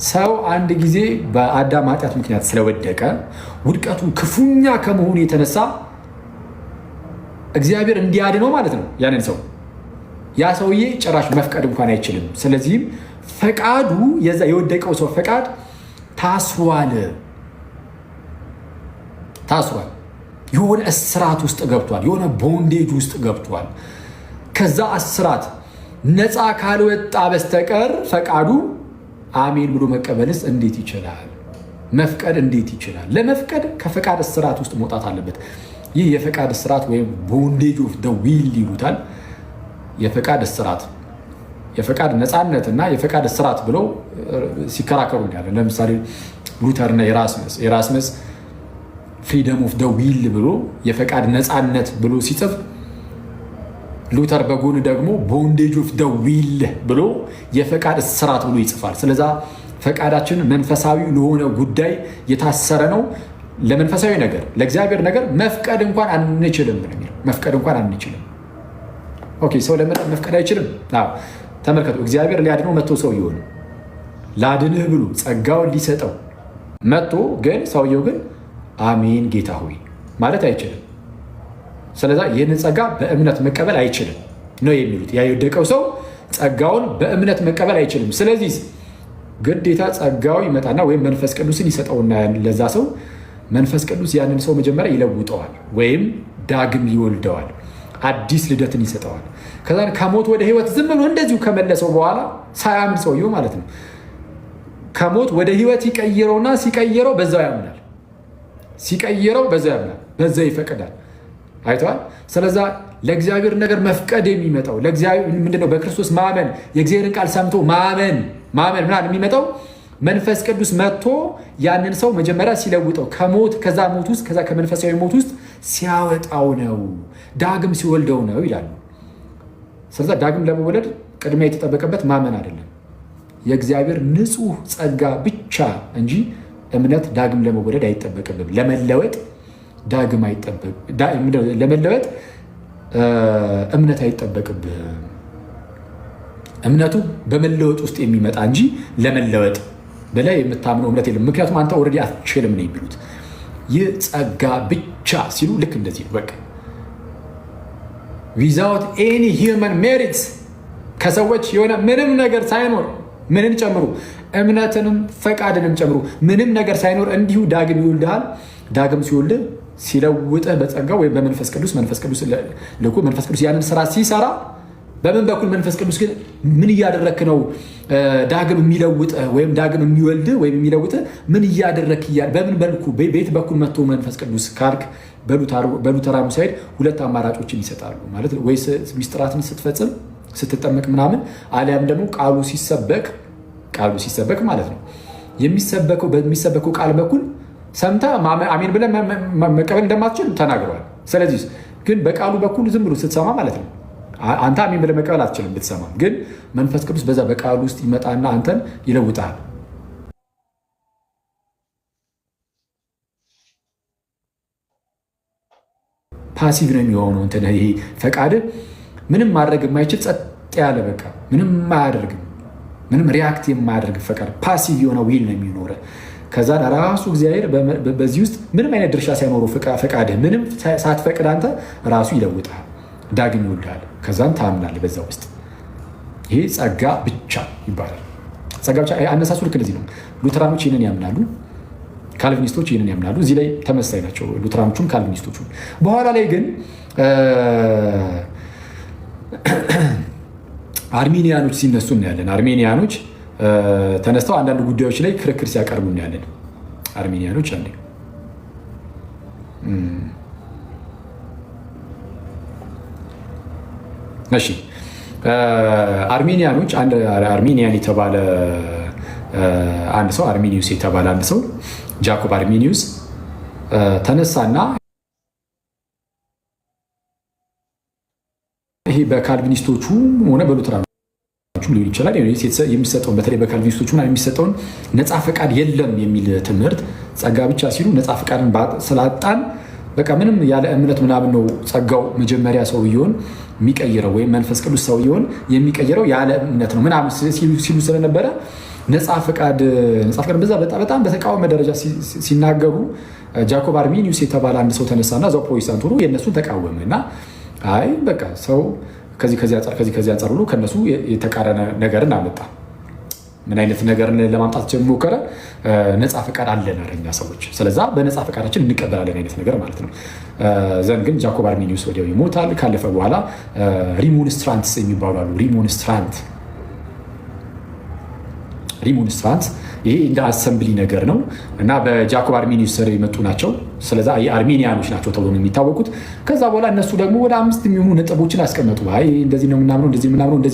ሰው አንድ ጊዜ በአዳም ኃጢአት ምክንያት ስለወደቀ ውድቀቱ ክፉኛ ከመሆኑ የተነሳ እግዚአብሔር እንዲያድነው ማለት ነው ያንን ሰው ያ ሰውዬ ጭራሽ መፍቀድ እንኳን አይችልም። ስለዚህም ፈቃዱ የዛ የወደቀው ሰው ፈቃድ ታስሯል። የሆነ እስራት ውስጥ ገብቷል። የሆነ ቦንዴጅ ውስጥ ገብቷል። ከዛ እስራት ነፃ ካልወጣ በስተቀር ፈቃዱ አሜን ብሎ መቀበልስ እንዴት ይችላል? መፍቀድ እንዴት ይችላል? ለመፍቀድ ከፈቃድ እስራት ውስጥ መውጣት አለበት። ይህ የፈቃድ እስራት ወይም ቦንዴጅ ኦፍ ደ ዊል ይሉታል። የፈቃድ እስራት፣ የፈቃድ ነፃነት እና የፈቃድ እስራት ብለው ሲከራከሩ ያለን። ለምሳሌ ሉተርና ኤራስመስ ፍሪደም ኦፍ ደ ዊል ብሎ የፈቃድ ነፃነት ብሎ ሲጽፍ፣ ሉተር በጎን ደግሞ ቦንዴጅ ኦፍ ደ ዊል ብሎ የፈቃድ እስራት ብሎ ይጽፋል። ስለዛ ፈቃዳችን መንፈሳዊ ለሆነ ጉዳይ የታሰረ ነው። ለመንፈሳዊ ነገር፣ ለእግዚአብሔር ነገር መፍቀድ እንኳን አንችልም ነው የሚለው። መፍቀድ እንኳን አንችልም። ኦኬ፣ ሰው ለመዳን መፍቀድ አይችልም። ተመልከቱ፣ እግዚአብሔር ሊያድነው መጥቶ ሰውየውን ላድንህ ብሎ ጸጋውን ሊሰጠው መጥቶ፣ ግን ሰውየው ግን አሜን ጌታ ሆይ ማለት አይችልም። ስለዛ ይህንን ጸጋ በእምነት መቀበል አይችልም ነው የሚሉት። ያ የወደቀው ሰው ጸጋውን በእምነት መቀበል አይችልም። ስለዚህ ግዴታ ጸጋው ይመጣና ወይም መንፈስ ቅዱስን ይሰጠውና ለዛ ሰው መንፈስ ቅዱስ ያንን ሰው መጀመሪያ ይለውጠዋል ወይም ዳግም ይወልደዋል፣ አዲስ ልደትን ይሰጠዋል። ከዛ ከሞት ወደ ህይወት ዝም ብሎ እንደዚሁ ከመለሰው በኋላ ሳያምን ሰውየው ማለት ነው ከሞት ወደ ህይወት ይቀይረውና ሲቀይረው በዛው ያምናል፣ ሲቀይረው በዛው ያምናል፣ በዛው ይፈቅዳል። አይተዋል። ስለዛ ለእግዚአብሔር ነገር መፍቀድ የሚመጣው ለእግዚአብሔር ምንድነው? በክርስቶስ ማመን፣ የእግዚአብሔርን ቃል ሰምቶ ማመን ምናምን የሚመጣው መንፈስ ቅዱስ መጥቶ ያንን ሰው መጀመሪያ ሲለውጠው ከሞት ከዛ ሞት ውስጥ ከዛ ከመንፈሳዊ ሞት ውስጥ ሲያወጣው ነው፣ ዳግም ሲወልደው ነው ይላሉ። ስለዛ ዳግም ለመወለድ ቅድሚያ የተጠበቀበት ማመን አይደለም፣ የእግዚአብሔር ንጹህ ጸጋ ብቻ እንጂ እምነት ዳግም ለመወለድ አይጠበቅብም። ለመለወጥ ዳግም ለመለወጥ እምነት አይጠበቅብህም። እምነቱ በመለወጥ ውስጥ የሚመጣ እንጂ ለመለወጥ በላይ የምታምነው እምነት የለም። ምክንያቱም አንተ ኦልሬዲ አትችልም ነው የሚሉት። ይህ ጸጋ ብቻ ሲሉ ልክ እንደዚህ ነው። በቃ ዊዛውት ኤኒ ሂውመን ሜሪትስ ከሰዎች የሆነ ምንም ነገር ሳይኖር ምንን ጨምሩ እምነትንም ፈቃድንም ጨምሩ ምንም ነገር ሳይኖር እንዲሁ ዳግም ይወልድሃል። ዳግም ሲወልድ ሲለውጥህ በጸጋው ወይም በመንፈስ ቅዱስ ልኮ መንፈስ ቅዱስ ያንን ስራ ሲሰራ በምን በኩል መንፈስ ቅዱስ ግን ምን እያደረክ ነው? ዳግም የሚለውጥህ ወይም ዳግም የሚወልድህ ወይም የሚለውጥህ ምን እያደረክ በምን መልኩ ቤት በኩል መጥቶ መንፈስ ቅዱስ ካልክ በሉተራኑ ሳይድ ሁለት አማራጮችን ይሰጣሉ ማለት ነው። ወይ ሚስጥራትን ስትፈጽም ስትጠመቅ ምናምን፣ አሊያም ደግሞ ቃሉ ሲሰበክ ማለት ነው። በሚሰበከው ቃል በኩል ሰምተህ አሜን ብለህ መቀበል እንደማትችል ተናግረዋል። ስለዚህ ግን በቃሉ በኩል ዝም ብሎ ስትሰማ ማለት ነው አንተ አሜን ብለህ መቀበል አትችልም ብትሰማ። ግን መንፈስ ቅዱስ በዛ በቃሉ ውስጥ ይመጣና አንተን ይለውጣል። ፓሲቭ ነው የሚሆነው እንትን ይሄ ፈቃድ ምንም ማድረግ የማይችል ጸጥ ያለ በቃ ምንም አያደርግም፣ ምንም ሪያክት የማያደርግ ፈቃድ ፓሲቭ የሆነ ዊል ነው የሚኖረ። ከዛ ራሱ እግዚአብሔር በዚህ ውስጥ ምንም አይነት ድርሻ ሳይኖረው ፈቃድህ ምንም ሳትፈቅድ አንተ ራሱ ይለውጣል፣ ዳግም ይወልዳል። ከዛም ታምናለህ በዛ ውስጥ። ይሄ ጸጋ ብቻ ይባላል። ጸጋ ብቻ አነሳሱ ልክ እንደዚህ ነው። ሉተራኖች ይህንን ያምናሉ፣ ካልቪኒስቶች ይህንን ያምናሉ። እዚህ ላይ ተመሳሳይ ናቸው ሉተራኖቹም ካልቪኒስቶቹም። በኋላ ላይ ግን አርሜኒያኖች ሲነሱ እናያለን። አርሜኒያኖች ተነስተው አንዳንድ ጉዳዮች ላይ ክርክር ሲያቀርቡ እናያለን። አርሜኒያኖች አንዴ እሺ፣ አርሜኒያኖች አርሜኒያን የተባለ አንድ ሰው አርሜኒዩስ የተባለ አንድ ሰው ጃኮብ አርሜኒዩስ ተነሳና ይሄ በካልቪኒስቶቹ ሆነ በሉተራኖቹ ሊሆን ይችላል የሚሰጠውን በተለይ በካልቪኒስቶቹ የሚሰጠውን ነፃ ፈቃድ የለም የሚል ትምህርት፣ ጸጋ ብቻ ሲሉ ነፃ ፈቃድን ስላጣን በቃ ምንም ያለ እምነት ምናምን ነው ጸጋው መጀመሪያ ሰውየውን የሚቀይረው ወይም መንፈስ ቅዱስ ሰውየውን የሚቀይረው ያለ እምነት ነው ምናምን ሲሉ ስለነበረ ነፃ ፈቃድ በዛ በጣም በተቃወመ ደረጃ ሲናገሩ ጃኮብ አርሚኒዩስ የተባለ አንድ ሰው ተነሳና እዛው ፕሮቴስታንት ሆኖ የእነሱን ተቃወመ እና አይ በቃ ሰው ከዚህ አንጻር ብሎ ከእነሱ የተቃረነ ነገርን አመጣ። ምን አይነት ነገርን ለማምጣት ሞከረ? ነፃ ፈቃድ አለን እኛ ሰዎች፣ ስለዛ በነፃ ፈቃዳችን እንቀበላለን አይነት ነገር ማለት ነው። ዘን ግን ጃኮብ አርሚኒዩስ ወዲያው ይሞታል። ካለፈ በኋላ ሪሞንስትራንትስ የሚባሉ አሉ። ሪሞንስትራንት ይሄ እንደ አሰምብሊ ነገር ነው እና በጃኮብ አርሚኒዩስ ስር የመጡ ናቸው። ስለዛ የአርሜኒያኖች ናቸው ተብሎ ነው የሚታወቁት። ከዛ በኋላ እነሱ ደግሞ ወደ 5 የሚሆኑ ነጥቦችን አስቀመጡ። አይ እንደዚህ ነው የምናምነው፣ እንደዚህ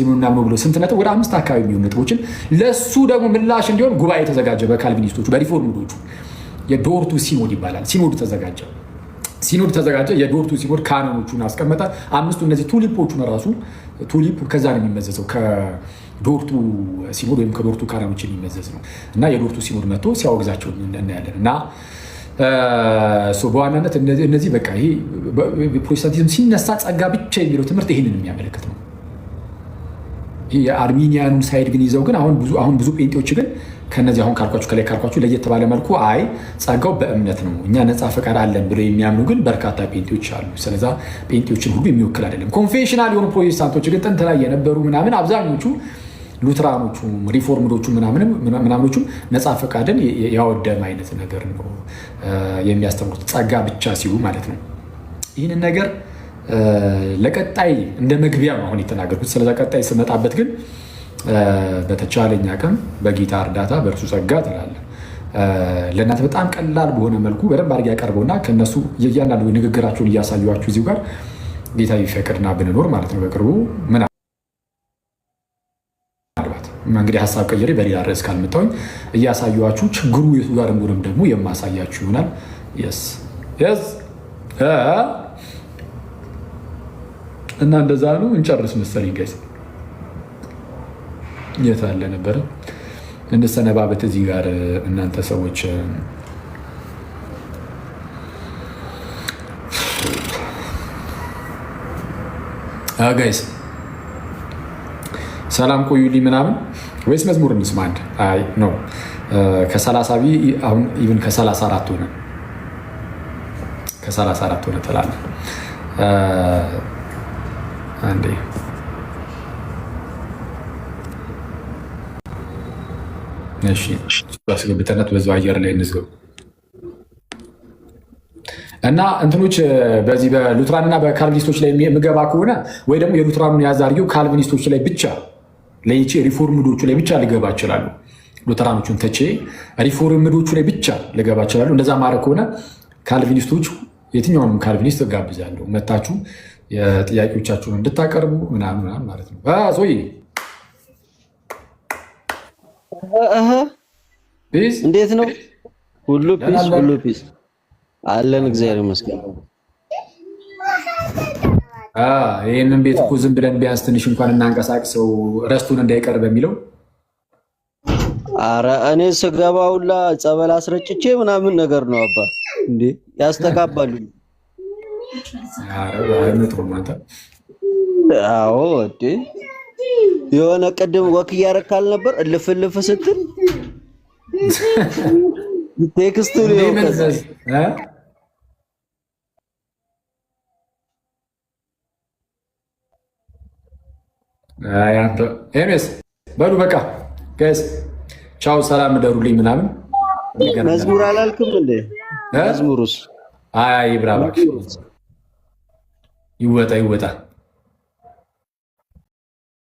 ነው የምናምነው ብሎ ስንት ነጥብ? ወደ 5 አካባቢ የሚሆኑ ነጥቦችን ለሱ ደግሞ ምላሽ እንዲሆን ጉባኤ ተዘጋጀ። በካልቪኒስቶቹ በሪፎርምዶቹ የዶርቱ ሲኖድ ይባላል። ሲኖድ ተዘጋጀ። የዶርቱ ሲኖድ ካኖኖቹን አስቀመጠ። 5ቱ እነዚህ ቱሊፖቹን ራሱ ቱሊፕ ከዛ ነው የሚመዘዘው ዶርቱ ሲኖድ ወይም ከዶርቱ ካህናቶች የሚመዘዝ ነው እና የዶርቱ ሲኖድ መጥቶ ሲያወግዛቸው እናያለን። እና በዋናነት እነዚህ በቃ ይሄ ፕሮቴስታንቲዝም ሲነሳ ጸጋ ብቻ የሚለው ትምህርት ይህንን የሚያመለክት ነው። የአርሚኒያኑን ሳይድ ግን ይዘው ግን አሁን ብዙ ጴንጤዎች ግን ከነዚህ አሁን ከላይ ካልኳችሁ ለየት ባለ መልኩ አይ ጸጋው በእምነት ነው እኛ ነፃ ፈቃድ አለን ብለው የሚያምኑ ግን በርካታ ጴንጤዎች አሉ። ስለዛ ጴንጤዎችን ሁሉ የሚወክል አይደለም። ኮንፌሽናል የሆኑ ፕሮቴስታንቶች ግን ጥንት ላይ የነበሩ ምናምን አብዛኞቹ ሉትራኖቹ ሪፎርምዶቹ ምናምኖቹም ነፃ ፈቃድን ያወደም አይነት ነገር ነው የሚያስተምሩት፣ ጸጋ ብቻ ሲሉ ማለት ነው። ይህንን ነገር ለቀጣይ እንደ መግቢያ ነው አሁን የተናገርኩት። ስለዛ ቀጣይ ስመጣበት ግን በተቻለኝ አቅም በጌታ እርዳታ በእርሱ ጸጋ ትላለህ ለእናንተ በጣም ቀላል በሆነ መልኩ በደንብ አድርጌ ያቀርበውና ከእነሱ እያንዳንዱ ንግግራቸውን እያሳዩዋችሁ እዚሁ ጋር ጌታ ይፈቅድና ብንኖር ማለት ነው በቅርቡ እንግዲህ ሀሳብ ቀይሬ በሌላ ርዕስ ካልመጣሁኝ እያሳዩዋችሁ ችግሩ የቱ ጋር እንደሆነም ደግሞ የማሳያችሁ ይሆናል። እና እንደዛ ነው። እንጨርስ መሰለኝ ጋይስ። የት አለ ነበረ እንሰነባበት እዚህ ጋር እናንተ ሰዎች ጋይስ ሰላም ቆዩልኝ ምናምን ወይስ መዝሙር እንስማ? አንድ አይ ነው ከ30 አሁን ኢቭን ከ34 ሆነ ትላለህ አንዴ እሺ አስገብተናት በዛው አየር ላይ እንዝገው እና እንትኖች በዚህ በሉትራንና በካልቪኒስቶች ላይ የምገባ ከሆነ ወይ ደግሞ የሉትራኑን ያዛርጊው ካልቪኒስቶች ላይ ብቻ ለይቼ ሪፎርምዶቹ ላይ ብቻ ልገባ ይችላሉ። ሉትራኖቹን ተቼ ሪፎርምዶቹ ላይ ብቻ ልገባ ይችላሉ። እንደዛ ማድረግ ከሆነ ካልቪኒስቶች የትኛውንም ካልቪኒስት እጋብዛለሁ መታችሁ የጥያቄዎቻችሁን እንድታቀርቡ ምናምን ማለት ነው። ሶይ እንዴት ነው? ሁሉ ፒስ አለን። እግዚአብሔር ይመስገን። ይህንን ቤት እኮ ዝም ብለን ቢያንስ ትንሽ እንኳን እናንቀሳቅሰው ረስቱን እንዳይቀር በሚለው አረ እኔ ስገባውላ ጸበል አስረጭቼ ምናምን ነገር ነው አባ እንዴ ያስተካባሉ። አዎ እንዴ የሆነ ቅድም ወክ እያረካል ነበር እልፍ ስትል ቴክስቱ ነው ኤምኤስ በሉ በቃ ጋይስ ቻው፣ ሰላም እደሩልኝ ምናምን። መዝሙር አላልክም እንዴ? መዝሙሩስ? አይ ብራባክ ይወጣ